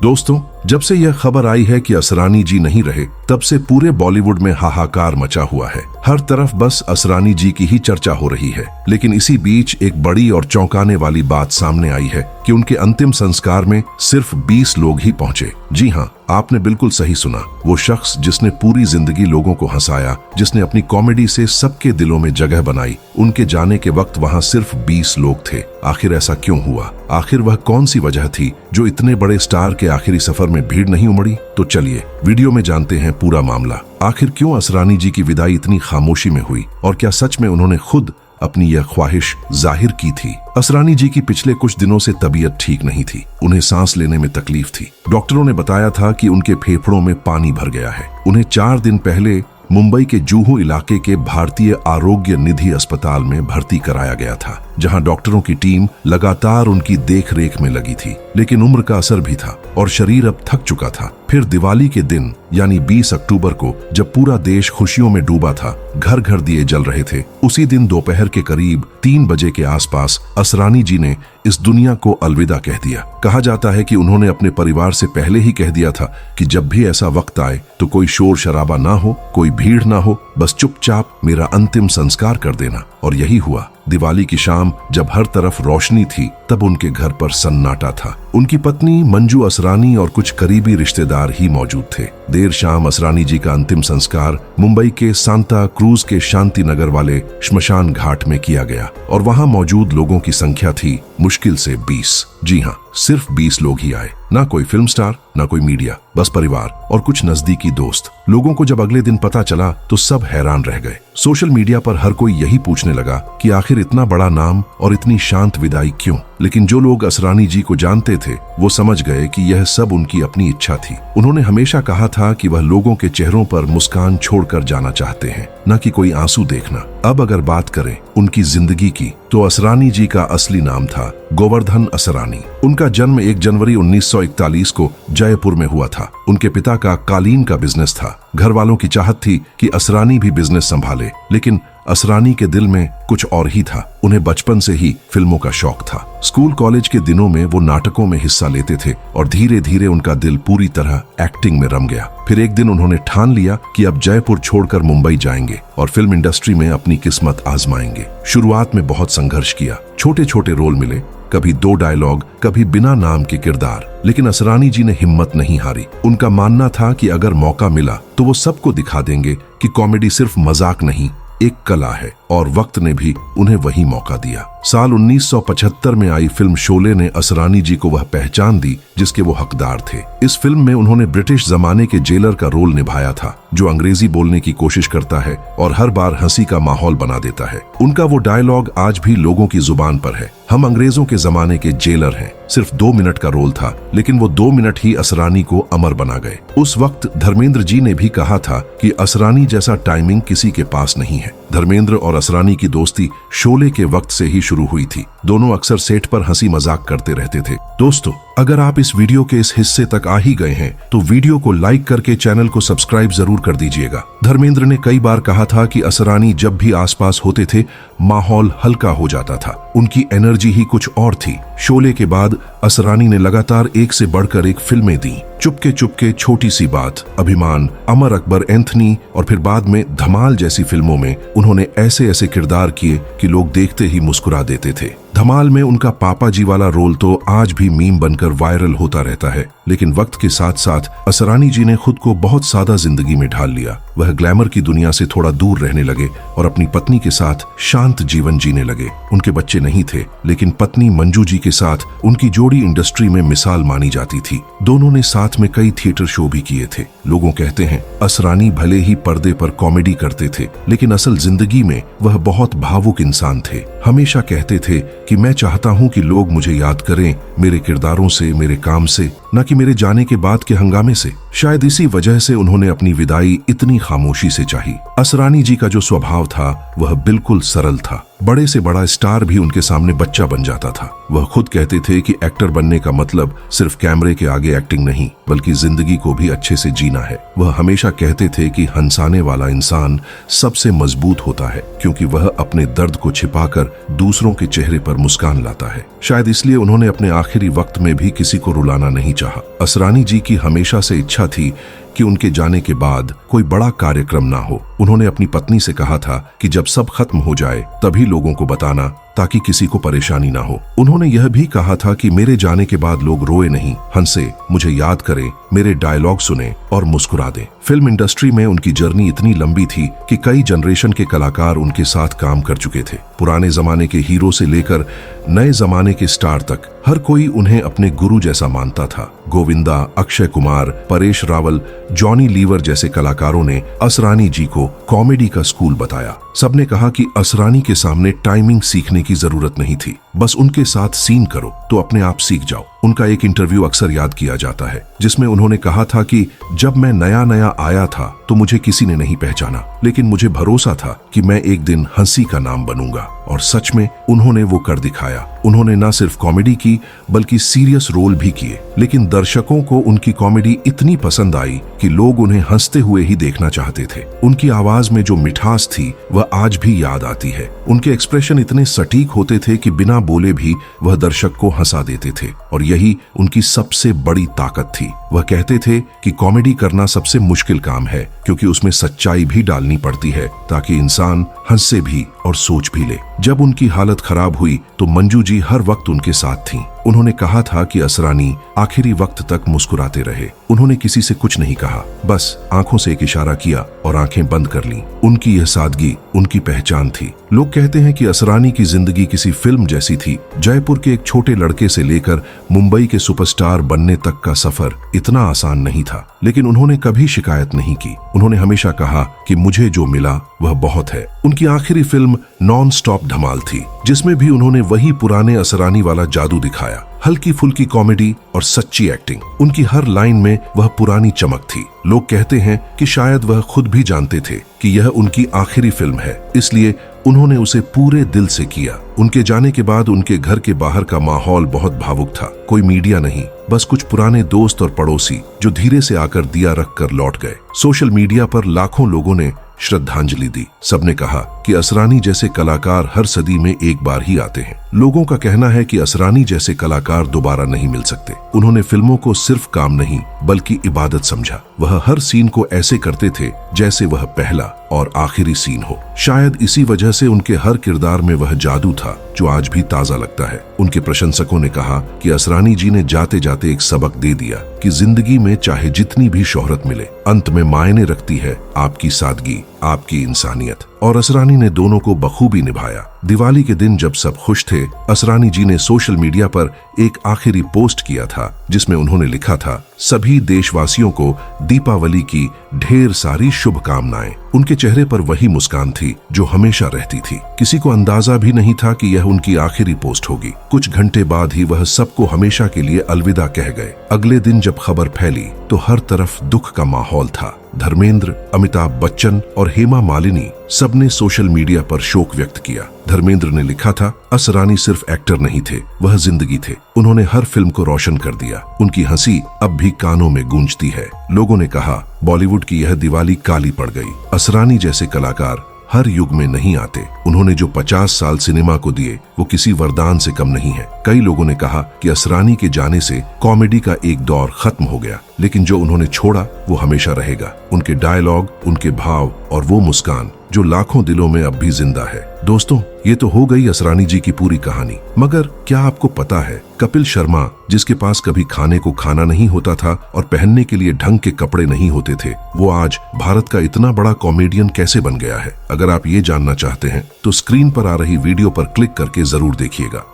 दोस्तों, जब से यह खबर आई है कि असरानी जी नहीं रहे, तब से पूरे बॉलीवुड में हाहाकार मचा हुआ है। हर तरफ बस असरानी जी की ही चर्चा हो रही है। लेकिन इसी बीच एक बड़ी और चौंकाने वाली बात सामने आई है कि उनके अंतिम संस्कार में सिर्फ 20 लोग ही पहुंचे। जी हाँ, आपने बिल्कुल सही सुना। वो शख्स जिसने पूरी जिंदगी लोगों को हंसाया, जिसने अपनी कॉमेडी से सबके दिलों में जगह बनाई, उनके जाने के वक्त वहां सिर्फ 20 लोग थे। आखिर ऐसा क्यों हुआ? आखिर वह कौन सी वजह थी जो इतने बड़े स्टार के आखिरी सफर में भीड़ नहीं उमड़ी? तो चलिए वीडियो में जानते हैं पूरा मामला। आखिर क्यों असरानी जी की विदाई इतनी खामोशी में हुई, और क्या सच में उन्होंने खुद अपनी यह ख्वाहिश जाहिर की थी? असरानी जी की पिछले कुछ दिनों से तबीयत ठीक नहीं थी। उन्हें सांस लेने में तकलीफ थी। डॉक्टरों ने बताया था कि उनके फेफड़ों में पानी भर गया है। उन्हें 4 दिन पहले मुंबई के जुहू इलाके के भारतीय आरोग्य निधि अस्पताल में भर्ती कराया गया था, जहां डॉक्टरों की टीम लगातार उनकी देखरेख में लगी थी। लेकिन उम्र का असर भी था और शरीर अब थक चुका था। फिर दिवाली के दिन यानी 20 अक्टूबर को, जब पूरा देश खुशियों में डूबा था, घर घर दिए जल रहे थे, उसी दिन दोपहर के करीब 3 बजे के आसपास असरानी जी ने इस दुनिया को अलविदा कह दिया। कहा जाता है कि उन्होंने अपने परिवार से पहले ही कह दिया था कि जब भी ऐसा वक्त आए तो कोई शोर शराबा ना हो, कोई भीड़ ना हो, बस चुपचाप मेरा अंतिम संस्कार कर देना। और यही हुआ। दिवाली की शाम जब हर तरफ रोशनी थी, तब उनके घर पर सन्नाटा था। उनकी पत्नी मंजू असरानी और कुछ करीबी रिश्तेदार ही मौजूद थे। देर शाम असरानी जी का अंतिम संस्कार मुंबई के सांता क्रूज के शांति नगर वाले श्मशान घाट में किया गया, और वहां मौजूद लोगों की संख्या थी मुश्किल से 20। जी हाँ, सिर्फ 20 लोग ही आए। ना कोई फिल्म स्टार, ना कोई मीडिया, बस परिवार और कुछ नजदीकी दोस्त। लोगों को जब अगले दिन पता चला तो सब हैरान रह गए। सोशल मीडिया पर हर कोई यही पूछने लगा कि आखिर इतना बड़ा नाम और इतनी शांत विदाई क्यों? लेकिन जो लोग असरानी जी को जानते थे वो समझ गए कि यह सब उनकी अपनी इच्छा थी। उन्होंने हमेशा कहा था कि वह लोगों के चेहरों पर मुस्कान छोड़कर जाना चाहते हैं, न कि कोई आंसू देखना। अब अगर बात करें उनकी जिंदगी की, तो असरानी जी का असली नाम था गोवर्धन असरानी। उनका जन्म 1 जनवरी 1941 को जयपुर में हुआ था। उनके पिता का कालीन का बिजनेस था। घर वालों की चाहत थी कि असरानी भी बिजनेस संभाले, लेकिन असरानी के दिल में कुछ और ही था। उन्हें बचपन से ही फिल्मों का शौक था। स्कूल कॉलेज के दिनों में वो नाटकों में हिस्सा लेते थे और धीरे धीरे उनका दिल पूरी तरह एक्टिंग में रम गया। फिर एक दिन उन्होंने ठान लिया कि अब जयपुर छोड़कर मुंबई जाएंगे और फिल्म इंडस्ट्री में अपनी किस्मत आजमाएंगे। शुरुआत में बहुत संघर्ष किया। छोटे छोटे रोल मिले, कभी 2 डायलॉग, कभी बिना नाम के किरदार। लेकिन असरानी जी ने हिम्मत नहीं हारी। उनका मानना था कि अगर मौका मिला तो वो सबको दिखा देंगे कि कॉमेडी सिर्फ मजाक नहीं, एक कला है। और वक्त ने भी उन्हें वही मौका दिया। साल 1975 में आई फिल्म शोले ने असरानी जी को वह पहचान दी जिसके वो हकदार थे। इस फिल्म में उन्होंने ब्रिटिश जमाने के जेलर का रोल निभाया था, जो अंग्रेजी बोलने की कोशिश करता है और हर बार हंसी का माहौल बना देता है। उनका वो डायलॉग आज भी लोगों की जुबान पर है, हम अंग्रेजों के जमाने के जेलर हैं। सिर्फ 2 मिनट का रोल था, लेकिन वो 2 मिनट ही असरानी को अमर बना गए। उस वक्त धर्मेंद्र जी ने भी कहा था कि असरानी जैसा टाइमिंग किसी के पास नहीं है। धर्मेंद्र और असरानी की दोस्ती शोले के वक्त से ही शुरू हुई थी। दोनों अक्सर सेट पर हंसी मजाक करते रहते थे। दोस्तों, अगर आप इस वीडियो के इस हिस्से तक आ ही गए हैं तो वीडियो को लाइक करके चैनल को सब्सक्राइब जरूर कर दीजिएगा। धर्मेंद्र ने कई बार कहा था कि असरानी जब भी आसपास होते थे माहौल हल्का हो जाता था। उनकी एनर्जी ही कुछ और थी। शोले के बाद असरानी ने लगातार एक से बढ़कर एक फिल्में दी। चुपके चुपके, छोटी सी बात, अभिमान, अमर अकबर एंथनी और फिर बाद में धमाल जैसी फिल्मों में उन्होंने ऐसे ऐसे किरदार किए कि लोग देखते ही मुस्कुरा देते थे। धमाल में उनका पापा जी वाला रोल तो आज भी मीम बनकर वायरल होता रहता है। लेकिन वक्त के साथ साथ असरानी जी ने खुद को बहुत सादा जिंदगी में ढाल लिया। वह ग्लैमर की दुनिया से थोड़ा दूर रहने लगे और अपनी पत्नी के साथ शांत जीवन जीने लगे। उनके बच्चे नहीं थे, लेकिन पत्नी मंजू जी के साथ उनकी जोड़ी इंडस्ट्री में मिसाल मानी जाती थी। दोनों ने साथ में कई थिएटर शो भी किए थे। लोगों कहते हैं असरानी भले ही पर्दे पर कॉमेडी करते थे, लेकिन असल जिंदगी में वह बहुत भावुक इंसान थे। हमेशा कहते थे कि मैं चाहता हूं कि लोग मुझे याद करें मेरे किरदारों से, मेरे काम से, न कि मेरे जाने के बाद के हंगामे से। शायद इसी वजह से उन्होंने अपनी विदाई इतनी खामोशी से चाही। असरानी जी का जो स्वभाव था वह बिल्कुल सरल था। बड़े से बड़ा स्टार भी उनके सामने बच्चा बन जाता था। वह खुद कहते थे कि एक्टर बनने का मतलब सिर्फ कैमरे के आगे एक्टिंग नहीं, बल्कि जिंदगी को भी अच्छे से जीना है। वह हमेशा कहते थे कि हंसाने वाला इंसान सबसे मजबूत होता है, क्योंकि वह अपने दर्द को छिपाकर दूसरों के चेहरे पर मुस्कान लाता है। शायद इसलिए उन्होंने अपने आखिरी वक्त में भी किसी को रुलाना नहीं चाहा। असरानी जी की हमेशा से इच्छा थी कि उनके जाने के बाद कोई बड़ा कार्यक्रम ना हो। उन्होंने अपनी पत्नी से कहा था कि जब सब खत्म हो जाए तभी लोगों को बताना, ताकि किसी को परेशानी ना हो। उन्होंने यह भी कहा था कि मेरे जाने के बाद लोग रोए नहीं, हंसे, मुझे याद करें, मेरे डायलॉग सुने और मुस्कुरा दें। फिल्म इंडस्ट्री में उनकी जर्नी इतनी लंबी थी कि कई जनरेशन के कलाकार उनके साथ काम कर चुके थे। पुराने जमाने के हीरो से लेकर नए जमाने के स्टार तक हर कोई उन्हें अपने गुरु जैसा मानता था। गोविंदा, अक्षय कुमार, परेश रावल, जॉनी लीवर जैसे कलाकारों ने असरानी जी को कॉमेडी का स्कूल बताया। सबने कहा कि असरानी के सामने टाइमिंग सीखने की जरूरत नहीं थी, बस उनके साथ सीन करो तो अपने आप सीख जाओ। उनका एक इंटरव्यू अक्सर याद किया जाता है जिसमें उन्होंने कहा था कि जब मैं नया नया आया था तो मुझे किसी ने नहीं पहचाना, लेकिन मुझे भरोसा था कि मैं एक दिन हंसी का नाम बनूंगा। और सच में उन्होंने वो कर दिखाया। उन्होंने न सिर्फ कॉमेडी की बल्कि सीरियस रोल भी किए, लेकिन दर्शकों को उनकी कॉमेडी इतनी पसंद आई कि लोग उन्हें हंसते हुए ही देखना चाहते थे। उनकी आवाज में जो मिठास थी वह आज भी याद आती है। उनके एक्सप्रेशन इतने सटीक होते थे कि बिना बोले भी वह दर्शक को हंसा देते थे, और यही उनकी सबसे बड़ी ताकत थी। वह कहते थे कि कॉमेडी करना सबसे मुश्किल काम है, क्योंकि उसमें सच्चाई भी डालनी पड़ती है ताकि इंसान हंसे भी और सोच भी ले। जब उनकी हालत खराब हुई तो मंजू जी हर वक्त उनके साथ थीं। उन्होंने कहा था कि असरानी आखिरी वक्त तक मुस्कुराते रहे। उन्होंने किसी से कुछ नहीं कहा, बस आंखों से एक इशारा किया और आंखें बंद कर लीं। उनकी यह सादगी उनकी पहचान थी। लोग कहते हैं कि असरानी की जिंदगी किसी फिल्म जैसी थी। जयपुर के एक छोटे लड़के से लेकर मुंबई के सुपरस्टार बनने तक का सफर इतना आसान नहीं था, लेकिन उन्होंने कभी शिकायत नहीं की। उन्होंने हमेशा कहा कि मुझे जो मिला वह बहुत है। उनकी आखिरी फिल्म नॉन स्टॉप धमाल थी, जिसमें भी उन्होंने वही पुराने असरानी वाला जादू दिखाया। हल्की फुल्की कॉमेडी और सच्ची एक्टिंग। उनकी हर लाइन में वह पुरानी चमक थी। लोग कहते हैं कि शायद वह खुद भी जानते थे कि यह उनकी आखिरी फिल्म है, इसलिए उन्होंने उसे पूरे दिल से किया। उनके जाने के बाद उनके घर के बाहर का माहौल बहुत भावुक था। कोई मीडिया नहीं, बस कुछ पुराने दोस्त और पड़ोसी जो धीरे से आकर दिया रखकर लौट गए। सोशल मीडिया पर लाखों लोगों ने श्रद्धांजलि दी। सबने कहा कि असरानी जैसे कलाकार हर सदी में एक बार ही आते हैं। लोगों का कहना है कि असरानी जैसे कलाकार दोबारा नहीं मिल सकते। उन्होंने फिल्मों को सिर्फ काम नहीं बल्कि इबादत समझा। वह हर सीन को ऐसे करते थे जैसे वह पहला और आखिरी सीन हो। शायद इसी वजह से उनके हर किरदार में वह जादू था जो आज भी ताजा लगता है। उनके प्रशंसकों ने कहा कि असरानी जी ने जाते जाते एक सबक दे दिया कि जिंदगी में चाहे जितनी भी शोहरत मिले, अंत में मायने रखती है आपकी सादगी, आपकी इंसानियत। और असरानी ने दोनों को बखूबी निभाया। दिवाली के दिन जब सब खुश थे, असरानी जी ने सोशल मीडिया पर एक आखिरी पोस्ट किया था जिसमें उन्होंने लिखा था, सभी देशवासियों को दीपावली की ढेर सारी शुभकामनाएं। उनके चेहरे पर वही मुस्कान थी जो हमेशा रहती थी। किसी को अंदाजा भी नहीं था कि यह उनकी आखिरी पोस्ट होगी। कुछ घंटे बाद ही वह सबको हमेशा के लिए अलविदा कह गए। अगले दिन जब खबर फैली तो हर तरफ दुख का माहौल था। धर्मेंद्र, अमिताभ बच्चन और हेमा मालिनी सबने सोशल मीडिया पर शोक व्यक्त किया। धर्मेंद्र ने लिखा था, असरानी सिर्फ एक्टर नहीं थे, वह जिंदगी थे। उन्होंने हर फिल्म को रोशन कर दिया। उनकी हंसी अब भी कानों में गूंजती है। लोगों ने कहा, बॉलीवुड की यह दिवाली काली पड़ गई। असरानी जैसे कलाकार हर युग में नहीं आते। उन्होंने जो 50 साल सिनेमा को दिए वो किसी वरदान से कम नहीं है। कई लोगों ने कहा कि असरानी के जाने से कॉमेडी का एक दौर खत्म हो गया, लेकिन जो उन्होंने छोड़ा वो हमेशा रहेगा। उनके डायलॉग, उनके भाव और वो मुस्कान जो लाखों दिलों में अब भी जिंदा है। दोस्तों, ये तो हो गई असरानी जी की पूरी कहानी, मगर क्या आपको पता है कपिल शर्मा, जिसके पास कभी खाने को खाना नहीं होता था और पहनने के लिए ढंग के कपड़े नहीं होते थे, वो आज भारत का इतना बड़ा कॉमेडियन कैसे बन गया है? अगर आप ये जानना चाहते हैं तो स्क्रीन पर आ रही वीडियो पर क्लिक करके जरूर देखिएगा।